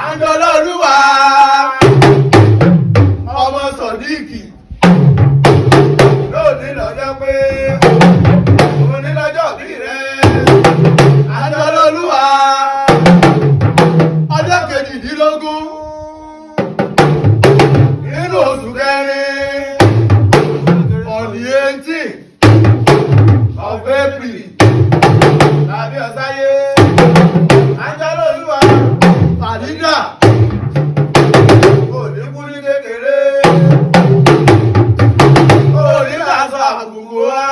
Àjọlọ́lúwa ọmọ Sọ̀díkì lónìí lọ́jọ́ pé òní lọ́jọ́ bí rẹ̀. Àjọlọ́lúwa ọjọ́ kejìdínlógún nínú oṣù kẹrin on the 18th of April tàbí ọ̀sáyé. Àjọlọ́lúwa Fàdídà òní kú ní kékeré, òní làásọ àbùkù wá.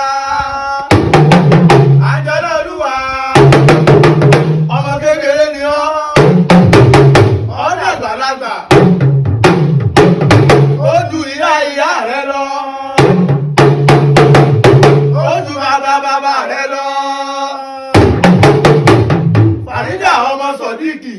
Àjọlọ́lúwa ọmọ kékeré ni ọ́, ọ̀nà àgbàlagbà ó ju ìyá rẹ lọ, ó ju bàbá rẹ lọ. Fàdídà ọmọ Sọ̀díkì